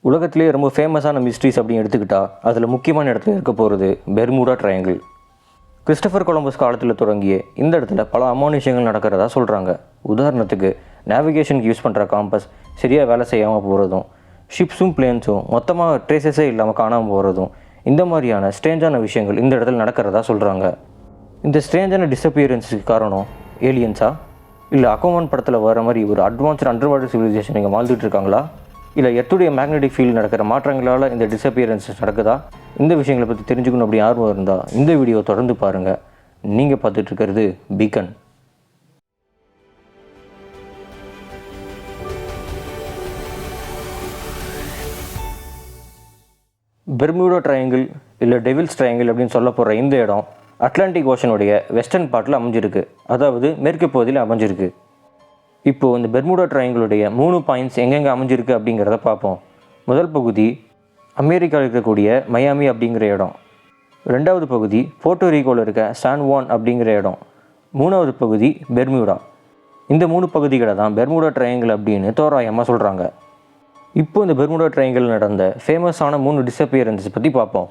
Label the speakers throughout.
Speaker 1: உலகத்திலே ரொம்ப ஃபேமஸான மிஸ்ட்ரீஸ் அப்படின்னு எடுத்துக்கிட்டால் அதில் முக்கியமான இடத்துல இருக்க போகிறது பெர்முடா ட்ரையாங்கிள். கிறிஸ்டோஃபர் கொலம்பஸ் காலத்தில் தொடங்கிய இந்த இடத்துல பல அமானுஷங்கள் நடக்கிறதா சொல்கிறாங்க. உதாரணத்துக்கு நேவிகேஷனுக்கு யூஸ் பண்ணுற காம்பஸ் சரியாக வேலை செய்யாமல் போகிறதும், ஷிப்ஸும் பிளேன்ஸும் மொத்தமாக ட்ரேசஸே இல்லாமல் காணாமல் போகிறதும், இந்த மாதிரியான ஸ்ட்ரேஞ்சான விஷயங்கள் இந்த இடத்துல நடக்கிறதா சொல்கிறாங்க. இந்த ஸ்ட்ரேஞ்சான டிஸப்பியரன்ஸுக்கு காரணம் ஏலியன்ஸா, இல்லை அக்வாமன் படத்தில் வர மாதிரி ஒரு அட்வான்ஸ்டு அண்டர் வாட்டர் சிவிலைசேஷன் இங்கே வாழ்ந்துட்டு இருக்காங்களா, இல்லை எர்த்துடைய மேக்னெட்டிக் ஃபீல்டு நடக்கிற மாற்றங்களால் இந்த டிஸப்பியரன்ஸஸ் நடக்குதா? இந்த விஷயங்களை பற்றி தெரிஞ்சுக்கணும் அப்படி ஆர்வம் இருந்தால் இந்த வீடியோ தொடர்ந்து பாருங்கள். நீங்கள் பார்த்துட்ருக்கிறது பீக்கன். பெர்முடா ட்ரையாங்கிள் இல்லை டெவில்ஸ் ட்ரையாங்கிள் அப்படின்னு சொல்ல போகிற இந்த இடம் அட்லாண்டிக் ஓஷனுடைய வெஸ்டர்ன் பார்ட்டில் அமைஞ்சிருக்கு, அதாவது மேற்கு பகுதியில் அமைஞ்சிருக்கு. இப்போது இந்த பெர்முடா ட்ரையாங்கிளுடைய 3 பாயிண்ட்ஸ் எங்கெங்கே அமைஞ்சிருக்கு அப்படிங்கிறத பார்ப்போம். முதல் பகுதி அமெரிக்காவில் இருக்கக்கூடிய மையாமி அப்படிங்கிற இடம். ரெண்டாவது பகுதி போர்ட்டோரிக்கோவில் இருக்க சான் ஜுவான் அப்படிங்கிற இடம். மூணாவது பகுதி பெர்முடா. இந்த 3 பகுதிகளை தான் பெர்முடா ட்ரையாங்கிள் அப்படின்னு தோராயமாக சொல்கிறாங்க. இப்போ இந்த பெர்முடா ட்ரையாங்கிள் நடந்த ஃபேமஸான 3 டிஸப்பியரன்ஸஸ் பற்றி பார்ப்போம்.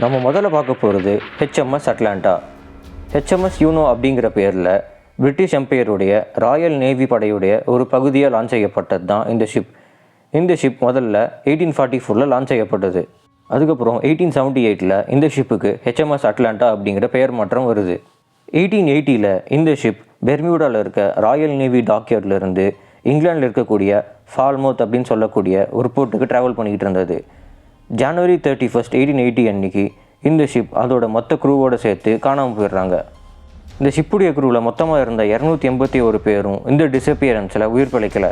Speaker 1: நம்ம முதல்ல பார்க்க போகிறது HMS அட்லாண்டா. HMS யூனோ அப்படிங்கிற பேரில் பிரிட்டிஷ் எம்பையருடைய ராயல் நேவி படையுடைய ஒரு பகுதியாக லான்ச் செய்யப்பட்டது தான் இந்த ஷிப். இந்த ஷிப் முதல்ல 1844 லான்ச் செய்யப்பட்டது. அதுக்கப்புறம் 1878 இந்த ஷிப்புக்கு HMS அட்லாண்டா அப்படிங்கிற பெயர் மாற்றம் வருது. 1880 இந்த ஷிப் பெர்முடாவில் இருக்க ராயல் நேவி டாக்யார்ட்லேருந்து இங்கிலாண்டில் இருக்கக்கூடிய ஃபால்மவுத் அப்படின்னு சொல்லக்கூடிய ஒரு போர்ட்டுக்கு ட்ராவல் பண்ணிக்கிட்டு இருந்தது. ஜனவரி 31, 1880 அன்னைக்கு இந்த ஷிப் அதோட மொத்த க்ரூவோடு சேர்த்து காணாமல் போயிடுறாங்க. இந்த ஷிப்புடைய க்ரூவில் மொத்தமாக இருந்த 281 பேரும் இந்த டிஸப்பியரன்ஸில் உயிர் பிழைக்கலை.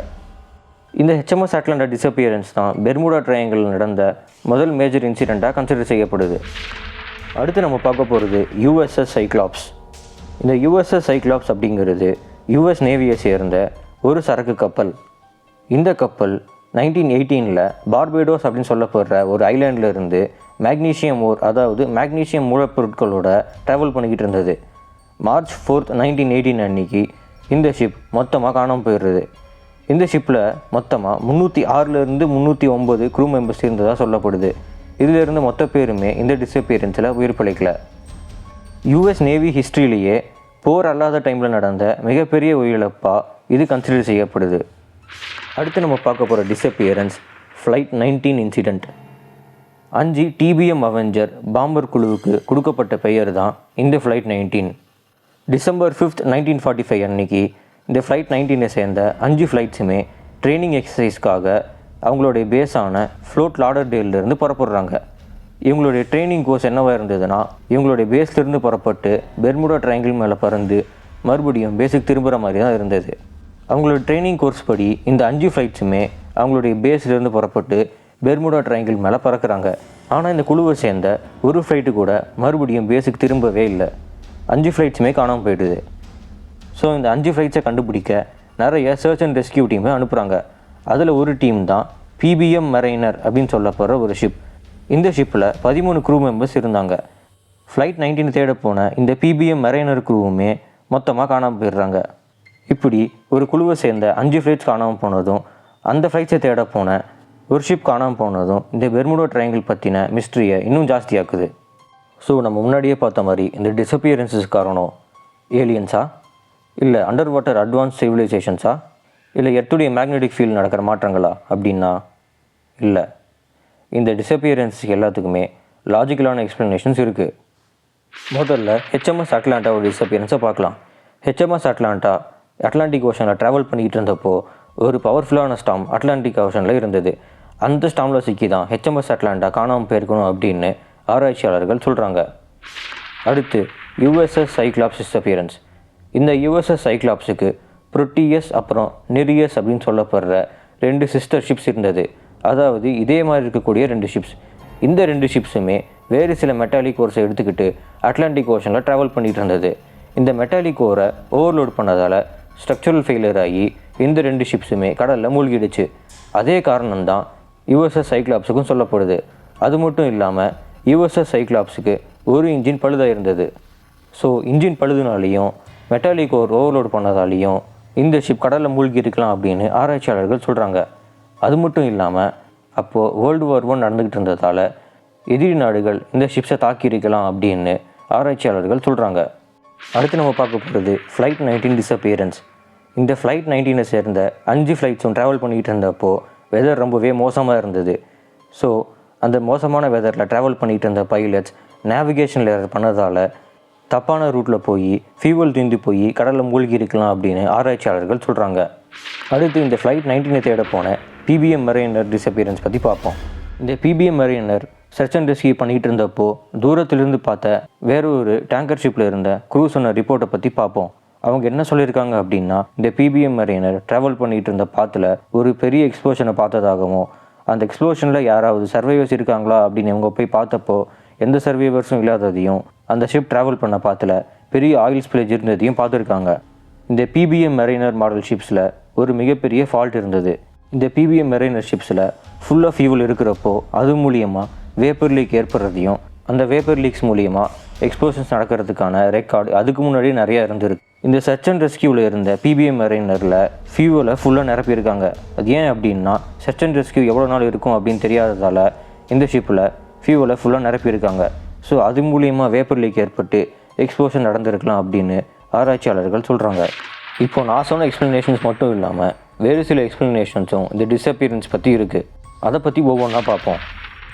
Speaker 1: இந்த HMS அட்லாண்டா டிஸப்பியரன்ஸ் தான் பெர்முடா ட்ரையாங்கிள் நடந்த முதல் மேஜர் இன்சிடெண்ட்டாக கன்சிடர் செய்யப்படுது. அடுத்து நம்ம பார்க்க போகிறது USS சைக்ளாப்ஸ். இந்த USS சைக்ளாப்ஸ் அப்படிங்கிறது US நேவியை சேர்ந்த ஒரு சரக்கு கப்பல். இந்த கப்பல் 1918 பார்பேடோஸ் அப்படின்னு சொல்லப்படுற ஒரு ஐலாண்டில் இருந்து மேக்னீஷியம் ஓர், அதாவது மேக்னீஷியம் மூலப்பொருட்களோட ட்ராவல் பண்ணிக்கிட்டு இருந்தது. மார்ச் 4, 1918 அன்னைக்கு இந்த ஷிப் மொத்தமாக காணாமல் போயிடுறது. இந்த ஷிப்பில் மொத்தமாக 306 309 க்ரூ மெம்பர்ஸ் இருந்ததாக சொல்லப்படுது. இதிலிருந்து மொத்த பேருமே இந்த டிஸப்பியரன்ஸில் உயிர் பிழைக்கல. US நேவி ஹிஸ்ட்ரியிலேயே போர் அல்லாத டைமில் நடந்த மிகப்பெரிய உயிரிழப்பாக இது கன்சிடர் செய்யப்படுது. அடுத்து நம்ம பார்க்க போகிற disappearance flight 19 incident. 5 TBM Avenger bomber குழுவுக்கு கொடுக்கப்பட்ட பெயர் தான் இந்த ஃப்ளைட் 19. டிசம்பர் 5, 1945 அன்னைக்கு இந்த ஃப்ளைட் 19 சேர்ந்த 5 ஃப்ளைட்ஸுமே ட்ரைனிங் எக்ஸசைஸ்க்காக அவங்களுடைய பேஸான ஃப்ளோட் லாடர்டேலிருந்து புறப்படுறாங்க. இவங்களுடைய ட்ரைனிங் கோர்ஸ் என்னவாக இருந்ததுன்னா, இவங்களுடைய பேஸ்லேருந்து புறப்பட்டு பெர்முடா ட்ரையாங்கிள் மேலே பறந்து மறுபடியும் பேஸுக்கு திரும்புகிற மாதிரி தான் இருந்தது. அவங்களோட ட்ரைனிங் கோர்ஸ் படி இந்த 5 ஃப்ளைட்ஸுமே அவங்களுடைய பேஸ்லேருந்து புறப்பட்டு பெர்முடா ட்ரையாங்கிள் மேலே பறக்கிறாங்க. ஆனால் இந்த குழுவை சேர்ந்த ஒரு ஃப்ளைட்டு கூட மறுபடியும் பேஸுக்கு திரும்பவே இல்லை. 5 ஃப்ளைட்ஸுமே காணாமல் போயிடுது. ஸோ இந்த 5 ஃப்ளைட்ஸை கண்டுபிடிக்க நிறைய சர்ச் அண்ட் ரெஸ்கியூ டீமை அனுப்புகிறாங்க. அதில் ஒரு டீம் தான் PBM மெரைனர் அப்படின்னு சொல்லப்படுற ஒரு ஷிப். இந்த ஷிப்பில் 13 க்ரூ மெம்பர்ஸ் இருந்தாங்க. ஃப்ளைட் 19 தேட போன இந்த PBM மெரைனர் க்ரூவுமே மொத்தமாக காணாமல் போயிடுறாங்க. இப்படி ஒரு குழுவை சேர்ந்த 5 ஃப்ளைட்ஸ் காணாமல் போனதும், அந்த ஃப்ளைட்ஸை தேட போன ஒரு ஷிப் காணாமல் போனதும் இந்த பெர்முடா ட்ரையாங்கிள் பற்றின மிஸ்ட்ரியை இன்னும் ஜாஸ்தியாக்குது. ஸோ நம்ம முன்னாடியே பார்த்த மாதிரி இந்த டிஸப்பியரன்ஸஸ் காரணம் ஏலியன்ஸா, இல்லை அண்டர் வாட்டர் அட்வான்ஸ் சிவிலைசேஷன்ஸா, இல்லை எர்த்துடைய மேக்னெட்டிக் ஃபீல்டு நடக்கிற மாற்றங்களா அப்படின்னா இல்லை. இந்த டிஸப்பியரன்ஸ் எல்லாத்துக்குமே லாஜிக்கலான எக்ஸ்ப்ளனேஷன்ஸ் இருக்குது. முதல்ல HMS அட்லாண்டாவோட டிஸப்பியரன்ஸை பார்க்கலாம். HMS அட்லாண்டா அட்லாண்டிக் ஓஷனில் ட்ராவல் பண்ணிக்கிட்டு இருந்தப்போ ஒரு பவர்ஃபுல்லான ஸ்டாம் அட்லாண்டிக் ஓஷனில் இருந்தது. அந்த ஸ்டாமில் சிக்கி தான் HMS அட்லாண்டா காணாமல் போயிருக்கணும் அப்படின்னு ஆராய்ச்சியாளர்கள் சொல்கிறாங்க. அடுத்து USS சைக்ளாப்ஸ் டிஸப்பியரன்ஸ். இந்த USS சைக்ளாப்ஸுக்கு புரோட்டியஸ் அப்புறம் நிரியஸ் அப்படின்னு சொல்லப்படுற 2 சிஸ்டர் ஷிப்ஸ் இருந்தது. அதாவது இதே மாதிரி இருக்கக்கூடிய 2 ஷிப்ஸ். இந்த 2 ஷிப்ஸுமே வேறு சில மெட்டாலிக் கோர்ஸை எடுத்துக்கிட்டு அட்லாண்டிக் ஓஷனில் ட்ராவல் பண்ணிகிட்டு இருந்தது. இந்த மெட்டாலிக் கோரை ஓவர்லோட் பண்ணதால் ஸ்ட்ரக்சரல் ஃபெயிலியர் ஆகி இந்த 2 ஷிப்ஸுமே கடலில் மூழ்கிடுச்சு. அதே காரணம்தான் USS சைக்ளாப்ஸுக்கும் சொல்லப்படுது. அது மட்டும் இல்லாமல் USS சைக்ளாப்ஸுக்கு ஒரு இன்ஜின் பழுதாக இருந்தது. ஸோ இன்ஜின் பழுதுனாலையும் மெட்டாலிக் கோர் ஓவர்லோட் பண்ணதாலையும் இந்த ஷிப் கடலில் மூழ்கி இருக்கலாம் அப்படின்னு ஆராய்ச்சியாளர்கள் சொல்கிறாங்க. அது மட்டும் இல்லாமல் அப்போது வேர்ல்டு வார் 1 நடந்துக்கிட்டு இருந்ததால் எதிரி நாடுகள் இந்த ஷிப்ஸை தாக்கியிருக்கலாம் அப்படின்னு ஆராய்ச்சியாளர்கள் சொல்கிறாங்க. அடுத்து நம்ம பார்க்க போகிறது ஃப்ளைட் 19 டிஸப்பியரன்ஸ். இந்த ஃப்ளைட் 19 சேர்ந்த 5 ஃப்ளைட்ஸும் ட்ராவல் பண்ணிக்கிட்டு இருந்தப்போ வெதர் ரொம்பவே மோசமாக இருந்தது. ஸோ அந்த மோசமான வெதரில் ட்ராவல் பண்ணிகிட்டு இருந்த பைலட்ஸ் நேவிகேஷனில் எரர் பண்ணதால் தப்பான ரூட்டில் போய் ஃபியூவல் தீர்ந்து போய் கடலில் மூழ்கி இருக்கலாம் அப்படின்னு ஆராய்ச்சியாளர்கள் சொல்கிறாங்க. அடுத்து இந்த ஃப்ளைட் 19 தேட போன பிபிஎம் மெரைனர் டிஸப்பியரன்ஸ் பற்றி பார்ப்போம். இந்த PBM mariner search and rescue பண்ணிகிட்டு இருந்தப்போ தூரத்திலிருந்து பார்த்த வேற ஒரு டேங்கர் ஷிப்பில் இருந்த க்ரூ சொன்ன ரிப்போர்ட்டை பற்றி பார்ப்போம். அவங்க என்ன சொல்லியிருக்காங்க அப்படின்னா, இந்த பிபிஎம் மெரைனர் ட்ராவல் பண்ணிகிட்டு இருந்த பாத்தில் ஒரு பெரிய எக்ஸ்ப்ளோஷனை பார்த்ததாகவும் அந்த எக்ஸ்ப்ளோஷனில் யாராவது சர்வைவர்ஸ் இருக்காங்களா அப்படின்னு இவங்க போய் பார்த்தப்போ எந்த சர்வைவர்ஸும் இல்லாததையும் அந்த ஷிப் ட்ராவல் பண்ண பாத்தில் பெரிய ஆயில் ஸ்பிளேஜ் இருந்ததையும் பார்த்துருக்காங்க. இந்த பிபிஎம் மெரைனர் மாடல் ஷிப்ஸில் ஒரு மிகப்பெரிய ஃபால்ட் இருந்தது. இந்த பிபிஎம் மெரைனர் ஷிப்ஸில் ஃபுல்லாக ஃபியூவல் இருக்கிறப்போ அது மூலியமாக வேப்பர் லீக் ஏற்படுறதையும் அந்த வேப்பர் லீக்ஸ் மூலியமாக எக்ஸ்ப்ளோஷன்ஸ் நடக்கிறதுக்கான ரெக்கார்டு அதுக்கு முன்னாடி நிறையா இருந்திருக்கு. இந்த சர்ச் அண்ட் ரெஸ்கியூவில் இருந்த பிபிஎம் மெரைனரில் ஃபியூவலை ஃபுல்லாக நிரப்பியிருக்காங்க. அது ஏன் அப்படின்னா சர்ச் அண்ட் ரெஸ்கியூ எவ்வளோ நாள் இருக்கும் அப்படின்னு தெரியாததால் இந்த ஷிப்பில் ஃபியூவலை ஃபுல்லாக நிரப்பியிருக்காங்க. ஸோ அது மூலியமாக வேப்பர் லீக் ஏற்பட்டு எக்ஸ்ப்ளோஷன் நடந்திருக்கலாம் அப்படின்னு ஆராய்ச்சியாளர்கள் சொல்கிறாங்க. இப்போ நான் சொன்ன எக்ஸ்ப்ளனேஷன்ஸ் மட்டும் இல்லாமல் வேறு சில எக்ஸ்ப்ளனேஷன்ஸும் இந்த டிஸப்பியரன்ஸ் பற்றி இருக்குது. அதை பற்றி ஒவ்வொன்றா பார்ப்போம்.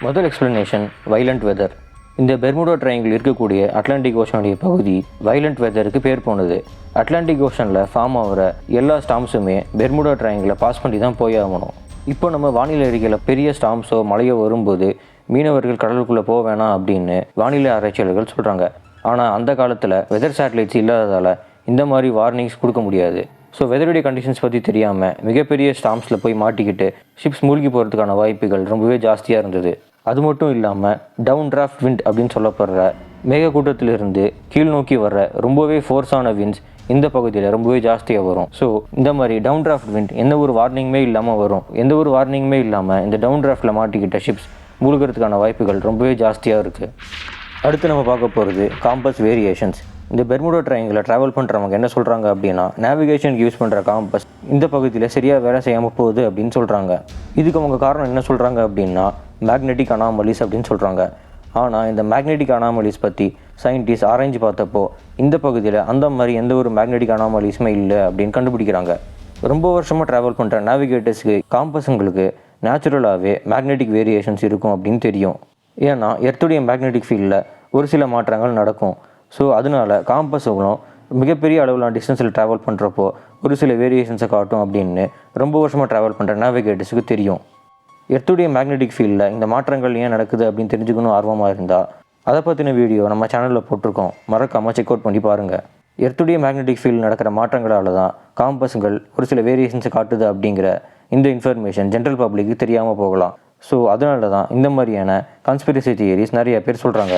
Speaker 1: முதல் எக்ஸ்ப்ளனேஷன் வைலண்ட் வெதர். இந்த பெர்முடா ட்ரையாங்கிள் இருக்கக்கூடிய அட்லாண்டிக் ஓஷனுடைய பகுதி வைலண்ட் வெதருக்கு பேர் போனது. அட்லாண்டிக் ஓஷனில் ஃபார்ம் ஆகிற எல்லா ஸ்டாம்ஸுமே பெர்முடா ட்ரையாங்கிளை பாஸ் பண்ணி தான் போயாகணும். இப்போ நம்ம வானிலை அறிக்கையில் பெரிய ஸ்டாம்ஸோ மழையோ வரும்போது மீனவர்கள் கடலுக்குள்ளே போக வேணாம் அப்படின்னு வானிலை ஆராய்ச்சியாளர்கள் சொல்கிறாங்க. ஆனால் அந்த காலத்தில் வெதர் சேட்டலைட்ஸ் இல்லாததால் இந்த மாதிரி வார்னிங்ஸ் கொடுக்க முடியாது. ஸோ வெதருடைய கண்டிஷன்ஸ் பற்றி தெரியாமல் மிகப்பெரிய ஸ்டாம்ஸில் போய் மாட்டிக்கிட்டு ஷிப்ஸ் மூழ்கி போகிறதுக்கான வாய்ப்புகள் ரொம்பவே ஜாஸ்தியாக இருந்தது. அது மட்டும் இல்லாமல் டவுன் டிராஃப்ட் விண்ட் அப்படின்னு சொல்லப்படுற மேகக்கூட்டத்திலிருந்து கீழ் நோக்கி வர்ற ரொம்பவே ஃபோர்ஸான விண்ட்ஸ் இந்த பகுதியில் ரொம்பவே ஜாஸ்தியாக வரும். ஸோ இந்த மாதிரி டவுன் டிராஃப்ட் விண்ட் எந்த ஒரு வார்னிங்குமே இல்லாமல் வரும். எந்த ஒரு வார்னிங்குமே இல்லாமல் இந்த டவுன் டிராஃப்டில் மாட்டிக்கிட்ட ஷிப்ஸ் மூழ்கிறதுக்கான வாய்ப்புகள் ரொம்பவே ஜாஸ்தியாக இருக்குது. அடுத்து நம்ம பார்க்க போகிறது காம்பஸ் வேரியேஷன்ஸ். இந்த பெர்முடா ட்ரையாங்கிளை ட்ராவல் பண்ணுறவங்க என்ன சொல்கிறாங்க அப்படின்னா, நேவிகேஷனுக்கு யூஸ் பண்ணுற காம்பஸ் இந்த பகுதியில் சரியாக வேலை செய்யாமல் போகுது அப்படின்னு சொல்கிறாங்க. இதுக்கு அவங்க காரணம் என்ன சொல்கிறாங்க அப்படின்னா மேக்னெட்டிக் அனாமலிஸ் அப்படின்னு சொல்கிறாங்க. ஆனால் இந்த மேக்னெட்டிக் அனாமலிஸ் பற்றி சயின்டிஸ்ட் ஆராய்ச்சி பார்த்தப்போ இந்த பகுதியில் அந்த மாதிரி எந்த ஒரு மேக்னெட்டிக் அனாமலிஸுமே இல்லை அப்படின்னு கண்டுபிடிக்கிறாங்க. ரொம்ப வருஷமாக ட்ராவல் பண்ணுற நேவிகேட்டர்ஸ்க்கு காம்பஸுங்களுக்கு நேச்சுரலாகவே மேக்னெட்டிக் வேரியேஷன்ஸ் இருக்கும் அப்படின்னு தெரியும். ஏன்னா எர்த்துடைய மேக்னெட்டிக் ஃபீல்டில் ஒரு சில மாற்றங்கள் நடக்கும். ஸோ அதனால காம்பஸுகளும் மிகப்பெரிய அளவிலான டிஸ்டன்ஸில் ட்ராவல் பண்ணுறப்போ ஒரு சில வேரியேஷன்ஸை காட்டும் அப்படின்னு ரொம்ப வருஷமாக ட்ராவல் பண்ணுற நேவிகேட்டர்ஸுக்கு தெரியும். எர்த்துடைய மேக்னெட்டிக் ஃபீல்டில் இந்த மாற்றங்கள் ஏன் நடக்குது அப்படின்னு தெரிஞ்சுக்கணும் ஆர்வமாக இருந்தால் அதை பற்றின வீடியோ நம்ம சேனலில் போட்டிருக்கோம், மறக்காமல் செக் அவுட் பண்ணி பாருங்கள். எர்த்துடைய மேக்னெட்டிக் ஃபீல்டில் நடக்கிற மாற்றங்களால் தான் காம்பஸுகள் ஒரு சில வேரியேஷன்ஸை காட்டுது அப்படிங்கிற இந்த இன்ஃபர்மேஷன் ஜென்ரல் பப்ளிக்கு தெரியாமல் போகலாம். ஸோ அதனால தான் இந்த மாதிரியான கான்ஸ்பிரசி தியரிஸ் நிறைய பேர் சொல்கிறாங்க.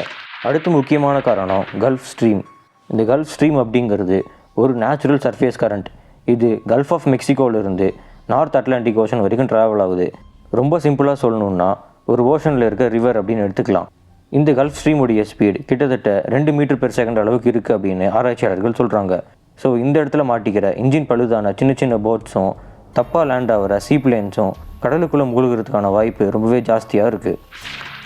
Speaker 1: அடுத்து முக்கியமான காரணம் கல்ஃப் ஸ்ட்ரீம். இந்த கல்ஃப் ஸ்ட்ரீம் அப்படிங்கிறது ஒரு நேச்சுரல் சர்ஃபேஸ் கரண்ட். இது கல்ஃப் ஆஃப் மெக்சிகோவிலிருந்து நார்த் அட்லாண்டிக் ஓஷன் வரைக்கும் ட்ராவல் ஆகுது. ரொம்ப சிம்பிளாக சொல்லணுன்னா ஒரு ஓஷனில் இருக்க ரிவர் அப்படின்னு எடுத்துக்கலாம். இந்த கல்ஃப் ஸ்ட்ரீமுடைய ஸ்பீடு கிட்டத்தட்ட 2 மீட்டர் பெர் செகண்ட் அளவுக்கு இருக்குது அப்படின்னு ஆராய்ச்சியாளர்கள் சொல்கிறாங்க. ஸோ இந்த இடத்துல மாட்டிக்கிற இன்ஜின் பழுதான சின்ன சின்ன போட்ஸும் தப்பாக லேண்ட் ஆகிற சீப்ளேன்ஸும் கடலுக்குள்ளே மூழ்கிறதுக்கான வாய்ப்பு ரொம்பவே ஜாஸ்தியாக இருக்குது.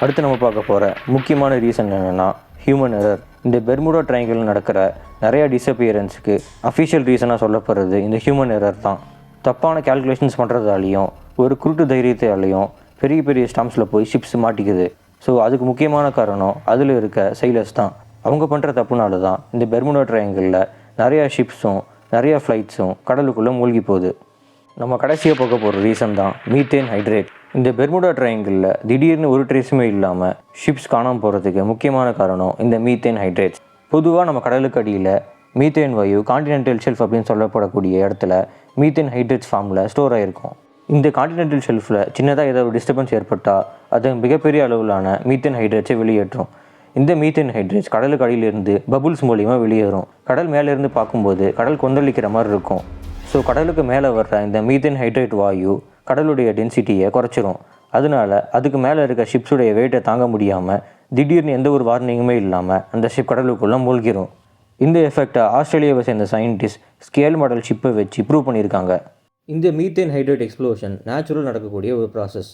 Speaker 1: அடுத்து நம்ம பார்க்க போகிற முக்கியமான ரீசன் என்னென்னா ஹியூமன் எரர். இந்த பெர்முடா ட்ரையாங்கிள் நடக்கிற நிறையா டிஸப்பியரன்ஸுக்கு அஃபிஷியல் ரீசனாக சொல்லப்படுறது இந்த ஹியூமன் எரர் தான். தப்பான கேல்குலேஷன்ஸ் பண்ணுறதாலையும் ஒரு குருட்டு தைரியத்தாலையும் பெரிய பெரிய ஸ்டாம்ஸில் போய் ஷிப்ஸ் மாட்டிக்குது. ஸோ அதுக்கு முக்கியமான காரணம் அதில் இருக்க சைலர்ஸ் தான். அவங்க பண்ணுற தப்புனால தான் இந்த பெர்முடா ட்ரையாங்கிளில் நிறையா ஷிப்ஸும் நிறையா ஃப்ளைட்ஸும் கடலுக்குள்ளே மூழ்கி போகுது. நம்ம கடைசியாக பார்க்க போகிற ரீசன் தான் மீத்தேன் ஹைட்ரேட். இந்த பெர்முடா ட்ரையாங்கிளில் திடீர்னு ஒரு ட்ரேஸுமே இல்லாமல் ஷிப்ஸ் காணாமல் போகிறதுக்கு முக்கியமான காரணம் இந்த மீத்தேன் ஹைட்ரேட்ஸ். பொதுவாக நம்ம கடலுக்கு அடியில் மீத்தேன் வாயு கான்டினென்டல் ஷெல்ஃப் அப்படின்னு சொல்லப்படக்கூடிய இடத்துல மீத்தேன் ஹைட்ரேட்ஸ் ஃபார்மில் ஸ்டோர் ஆகிருக்கும். இந்த கான்டினென்டல் ஷெல்ஃபில் சின்னதாக ஏதாவது டிஸ்டர்பன்ஸ் ஏற்பட்டால் அது மிகப்பெரிய அளவிலான மீத்தேன் ஹைட்ரேட்ஸை வெளியேற்றும். இந்த மீத்தேன் ஹைட்ரேட்ஸ் கடலுக்கு அடியிலிருந்து பபுள்ஸ் மூலிமா வெளியேறும். கடல் மேலேருந்து பார்க்கும்போது கடல் கொந்தளிக்கிற மாதிரி இருக்கும். ஸோ கடலுக்கு மேலே வர்ற இந்த மீத்தேன் ஹைட்ரேட் வாயு கடலுடைய டென்சிட்டியை குறைச்சிரும். அதனால அதுக்கு மேலே இருக்க ஷிப்ஸுடைய வெயிட்டை தாங்க முடியாமல் திடீர்னு எந்த ஒரு வார்னிங்குமே இல்லாமல் அந்த ஷிப் கடலுக்குள்ளே மூழ்கிரும். இந்த எஃபெக்டை ஆஸ்திரேலியாவை சேர்ந்த சயின்டிஸ்ட் ஸ்கேல் மாடல் ஷிப்பை வச்சு ப்ரூவ் பண்ணியிருக்காங்க. இந்த மீத்தேன் ஹைட்ரேட் எக்ஸ்ப்ளோஷன் நேச்சுரல் நடக்கக்கூடிய ஒரு ப்ராசஸ்.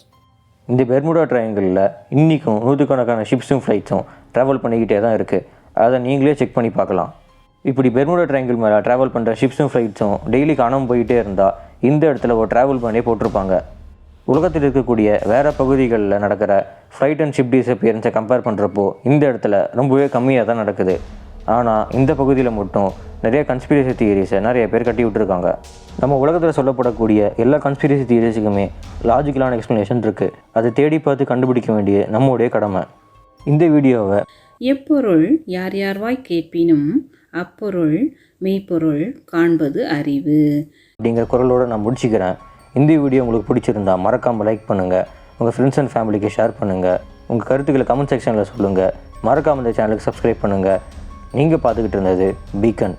Speaker 1: இந்த பெர்முடா ட்ரையாங்கிளில் இன்றைக்கும் நூற்றுக்கணக்கான ஷிப்ஸும் ஃப்ளைட்ஸும் ட்ராவல் பண்ணிக்கிட்டே தான் இருக்குது. அதை நீங்களே செக் பண்ணி பார்க்கலாம். இப்படி பெர்முடா ட்ரையாங்கிள் மேலே ட்ராவல் பண்ணுற ஷிப்ஸும் ஃப்ளைட்ஸும் டெய்லி காணாமல் போயிட்டே இருந்தால் இந்த இடத்துல ஒரு ட்ராவல் பண்ணி போட்டிருப்பாங்க. உலகத்தில் இருக்கக்கூடிய வேறு பகுதிகளில் நடக்கிற ஃப்ளைட் அண்ட் ஷிப் டிஸப்பியரன்ஸை கம்பேர் பண்ணுறப்போ இந்த இடத்துல ரொம்பவே கம்மியாக தான் நடக்குது. ஆனால் இந்த பகுதியில் மட்டும் நிறைய கன்ஸ்பிரசி தியரிஸை நிறைய பேர் கட்டி விட்டுருக்காங்க. நம்ம உலகத்தில் சொல்லப்படக்கூடிய எல்லா கன்ஸ்பிரசி தியரிஸுக்குமே லாஜிக்கலான எக்ஸ்ப்ளனேஷன் இருக்குது. அதை தேடி பார்த்து கண்டுபிடிக்க வேண்டிய நம்முடைய கடமை. இந்த வீடியோவை
Speaker 2: எப்பொருள் யார் யார்வாய் கேட்பினும் அப்பொருள் மெய்ப்பொருள் காண்பது அறிவு
Speaker 1: அப்படிங்கிற குரலோடு நான் முடிச்சுக்கிறேன். இந்த வீடியோ உங்களுக்கு பிடிச்சிருந்தா மறக்காமல் லைக் பண்ணுங்கள், உங்கள் ஃப்ரெண்ட்ஸ் அண்ட் ஃபேமிலிக்கு ஷேர் பண்ணுங்கள், உங்கள் கருத்துக்களை கமெண்ட் செக்ஷனில் சொல்லுங்கள். மறக்காமல் இந்த சேனலுக்கு சப்ஸ்கிரைப் பண்ணுங்கள். நீங்கள் பார்த்துக்கிட்டு இருந்தது பீக்கன்.